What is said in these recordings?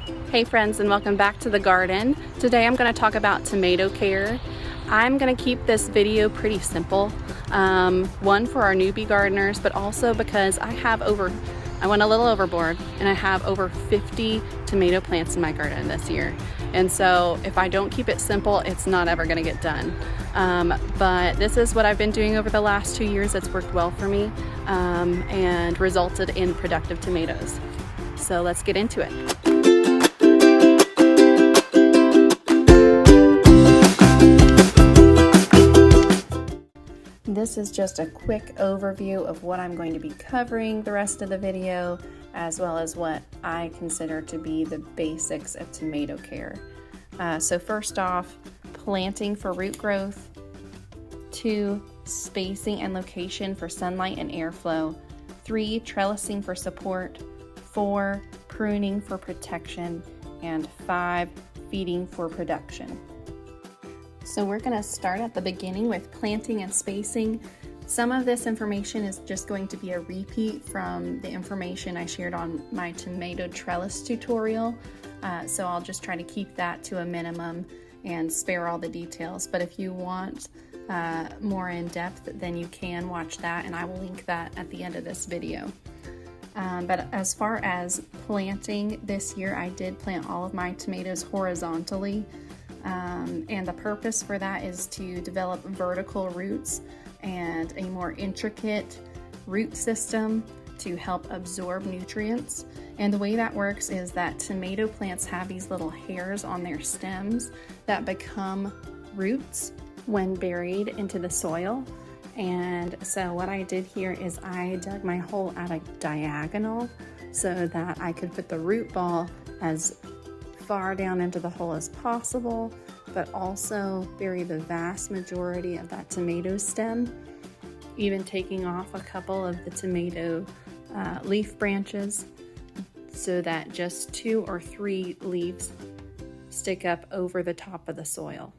Hey friends, and welcome back to the garden. Today I'm going to talk about tomato care. I'm going to keep this video pretty simple. One, for our newbie gardeners, but also because I went a little overboard and I have over 50 tomato plants in my garden this year. And so if I don't keep it simple, it's not ever going to get done. But this is what I've been doing over the last 2 years. It's worked well for me and resulted in productive tomatoes. So let's get into it. This is just a quick overview of what I'm going to be covering the rest of the video, as well as what I consider to be the basics of tomato care. So first off, planting for root growth. 2, spacing and location for sunlight and airflow. 3, trellising for support. 4, pruning for protection. And 5, feeding for production. So we're going to start at the beginning with planting and spacing. Some of this information is just going to be a repeat from the information I shared on my tomato trellis tutorial. So I'll just try to keep that to a minimum and spare all the details. But if you want more in depth, then you can watch that, and I will link that at the end of this video. But as far as planting this year, I did plant all of my tomatoes horizontally. And the purpose for that is to develop vertical roots and a more intricate root system to help absorb nutrients. And the way that works is that tomato plants have these little hairs on their stems that become roots when buried into the soil. And so what I did here is I dug my hole at a diagonal so that I could put the root ball as far down into the hole as possible, but also bury the vast majority of that tomato stem, even taking off a couple of the tomato leaf branches so that just 2 or 3 leaves stick up over the top of the soil.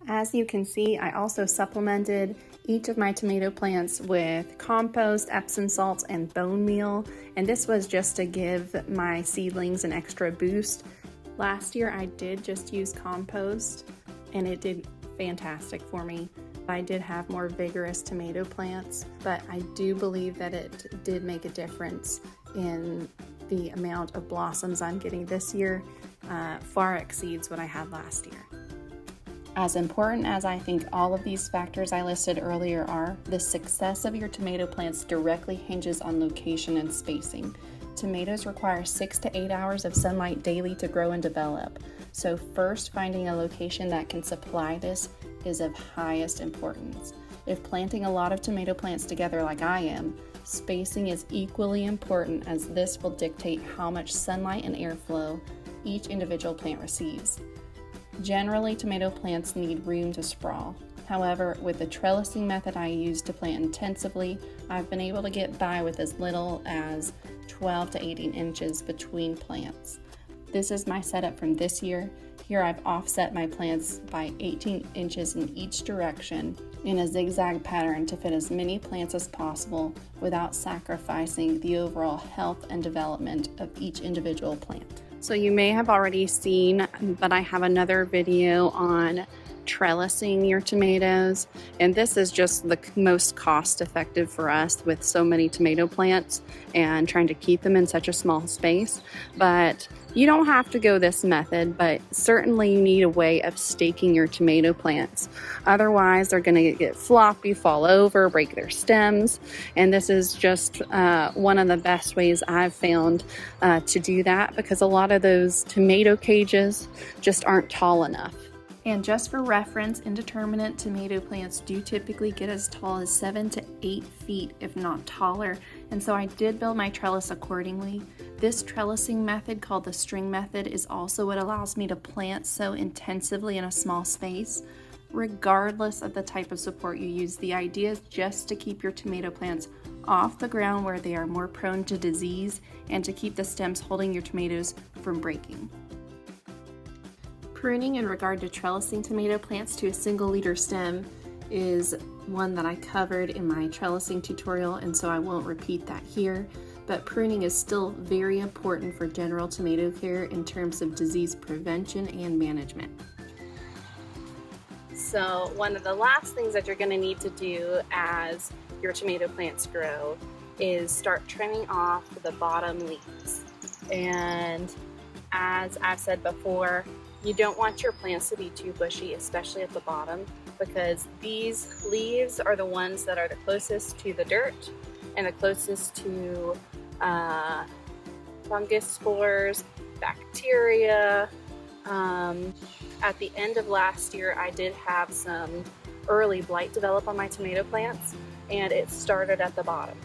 As you can see, I also supplemented each of my tomato plants with compost, Epsom salts, and bone meal, and this was just to give my seedlings an extra boost. Last year I did just use compost and it did fantastic for me. I did have more vigorous tomato plants, but I do believe that it did make a difference in the amount of blossoms I'm getting this year. Far exceeds what I had last year. As important as I think all of these factors I listed earlier are, the success of your tomato plants directly hinges on location and spacing. Tomatoes require 6 to 8 hours of sunlight daily to grow and develop. So first, finding a location that can supply this is of highest importance. If planting a lot of tomato plants together like I am, spacing is equally important, as this will dictate how much sunlight and airflow each individual plant receives. Generally, tomato plants need room to sprawl. However, with the trellising method I use to plant intensively, I've been able to get by with as little as 12 to 18 inches between plants. This is my setup from this year. Here I've offset my plants by 18 inches in each direction in a zigzag pattern to fit as many plants as possible without sacrificing the overall health and development of each individual plant. So you may have already seen, but I have another video on trellising your tomatoes, and this is just the most cost effective for us with so many tomato plants and trying to keep them in such a small space. But you don't have to go this method, but certainly you need a way of staking your tomato plants. Otherwise they're going to get floppy, fall over, break their stems, and this is just one of the best ways I've found to do that, because a lot of those tomato cages just aren't tall enough. And just for reference, indeterminate tomato plants do typically get as tall as 7 to 8 feet, if not taller. And so I did build my trellis accordingly. This trellising method, called the string method, is also what allows me to plant so intensively in a small space. Regardless of the type of support you use, the idea is just to keep your tomato plants off the ground where they are more prone to disease and to keep the stems holding your tomatoes from breaking. Pruning in regard to trellising tomato plants to a single leader stem is one that I covered in my trellising tutorial, and so I won't repeat that here. but pruning is still very important for general tomato care in terms of disease prevention and management. So one of the last things that you're going to need to do as your tomato plants grow is start trimming off the bottom leaves. And as I've said before, you don't want your plants to be too bushy, especially at the bottom, because these leaves are the ones that are the closest to the dirt and the closest to fungus spores, bacteria. At the end of last year, I did have some early blight develop on my tomato plants, and it started at the bottom.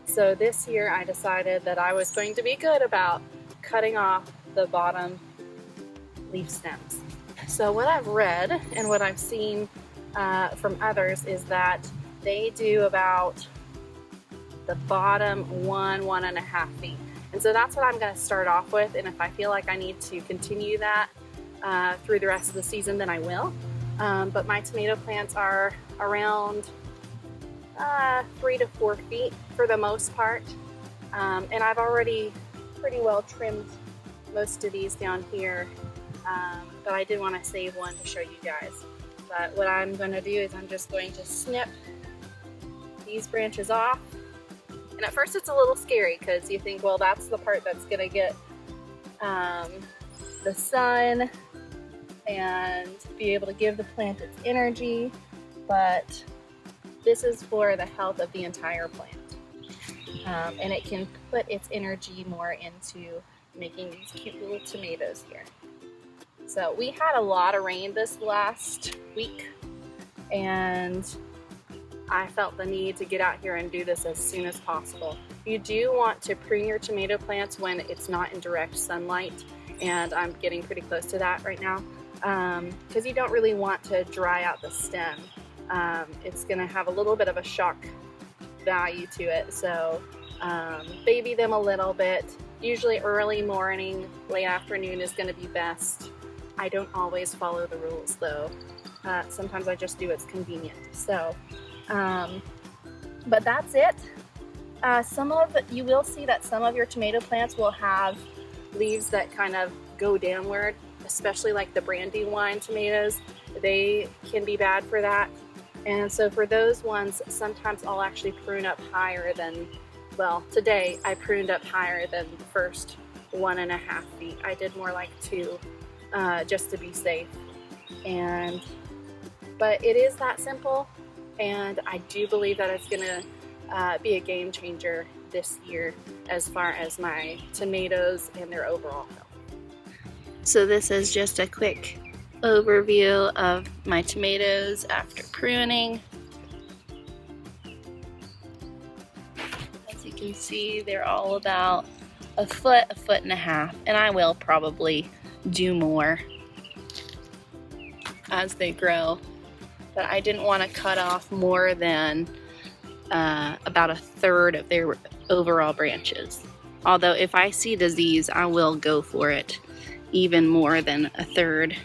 So this year I decided that I was going to be good about cutting off the bottom leaf stems. So what I've read and what I've seen from others is that they do about the bottom 1.5 feet. And so that's what I'm going to start off with, and if I feel like I need to continue that through the rest of the season, then I will. But my tomato plants are around 3 to 4 feet for the most part. And I've already pretty well trimmed most of these down here, but I did want to save one to show you guys. But what I'm going to do is I'm just going to snip these branches off. And at first it's a little scary because you think, well, that's the part that's going to get the sun and be able to give the plant its energy, but this is for the health of the entire plant. And it can put its energy more into making these cute little tomatoes here. So we had a lot of rain this last week, and I felt the need to get out here and do this as soon as possible. You do want to prune your tomato plants when it's not in direct sunlight, and I'm getting pretty close to that right now, because you don't really want to dry out the stem. It's going to have a little bit of a shock value to it, so baby them a little bit. Usually early morning, late afternoon is going to be best. I don't always follow the rules though. Sometimes I just do what's convenient. So, but that's it. You will see that some of your tomato plants will have leaves that kind of go downward, especially like the Brandywine tomatoes. They can be bad for that. And so for those ones, sometimes I'll actually prune up higher than, well, today I pruned up higher than the first 1.5 feet. I did more like 2, just to be safe. But it is that simple, and I do believe that it's gonna be a game changer this year as far as my tomatoes and their overall health. So this is just a quick overview of my tomatoes after pruning. As you can see, they're all about a foot and a half, and I will probably do more as they grow, but I didn't want to cut off more than about 1/3 of their overall branches. Although if I see disease, I will go for it even more than 1/3,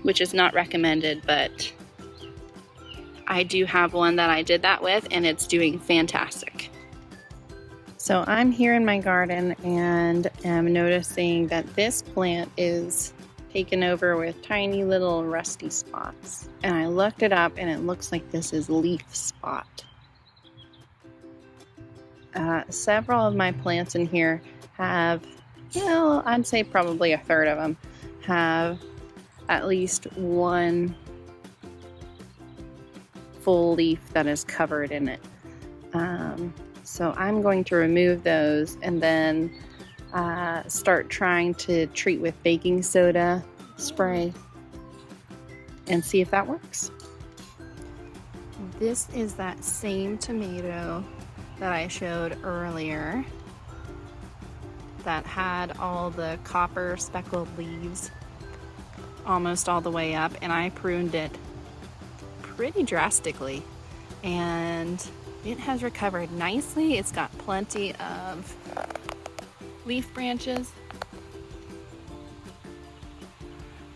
which is not recommended, but I do have one that I did that with, and it's doing fantastic. So I'm here in my garden and am noticing that this plant is taken over with tiny little rusty spots. And I looked it up, and it looks like this is leaf spot. Several of my plants in here have, I'd say probably 1/3 of them have at least one full leaf that is covered in it. So I'm going to remove those and then start trying to treat with baking soda spray and see if that works. This is that same tomato that I showed earlier that had all the copper speckled leaves almost all the way up, and I pruned it pretty drastically, and it has recovered nicely. It's got plenty of leaf branches,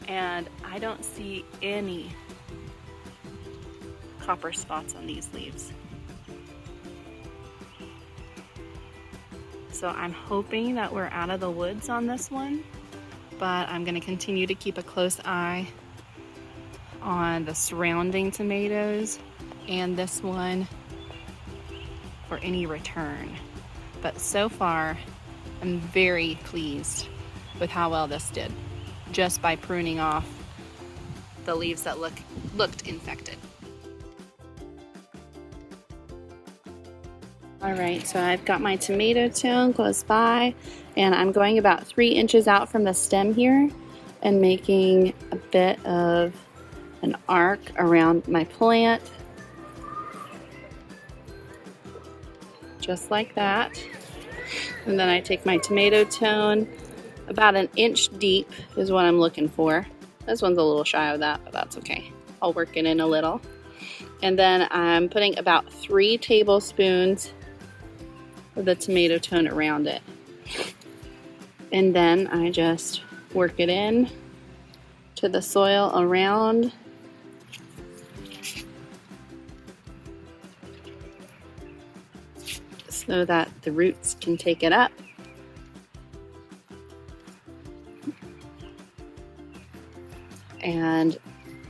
and I don't see any copper spots on these leaves. so I'm hoping that we're out of the woods on this one, but I'm going to continue to keep a close eye on the surrounding tomatoes and this one for any return. But so far, I'm very pleased with how well this did, just by pruning off the leaves that looked infected. All right, so I've got my tomato tone close by, and I'm going about 3 inches out from the stem here and making a bit of an arc around my plant, just like that. And then I take my tomato tone, about 1 inch deep is what I'm looking for. This one's a little shy of that, but that's okay. I'll work it in a little. And then I'm putting about 3 tablespoons of the tomato tone around it. And then I just work it in to the soil around. So that the roots can take it up. And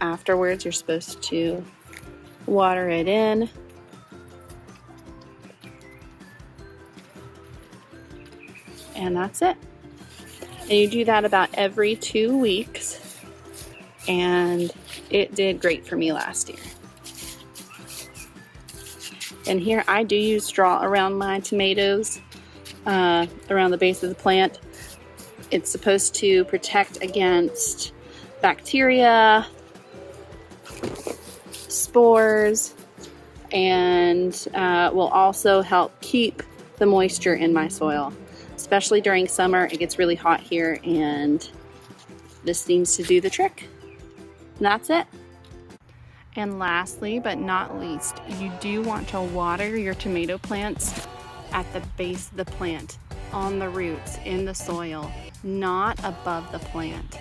afterwards, you're supposed to water it in. And that's it. And you do that about every 2 weeks. And it did great for me last year. And here I do use straw around my tomatoes, around the base of the plant. It's supposed to protect against bacteria, spores, and will also help keep the moisture in my soil. Especially during summer, it gets really hot here, and this seems to do the trick. And that's it. And lastly, but not least, you do want to water your tomato plants at the base of the plant, on the roots, in the soil, not above the plant.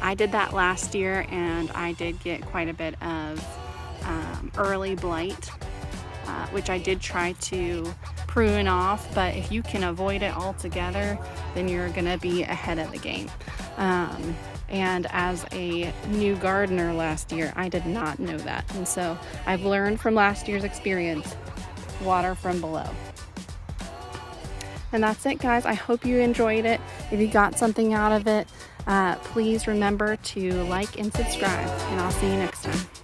I did that last year, and I did get quite a bit of early blight, which I did try to prune off, but if you can avoid it altogether, then you're gonna be ahead of the game. And as a new gardener last year, I did not know that. And so I've learned from last year's experience, water from below. And that's it, guys. I hope you enjoyed it. If you got something out of it, please remember to like and subscribe, and I'll see you next time.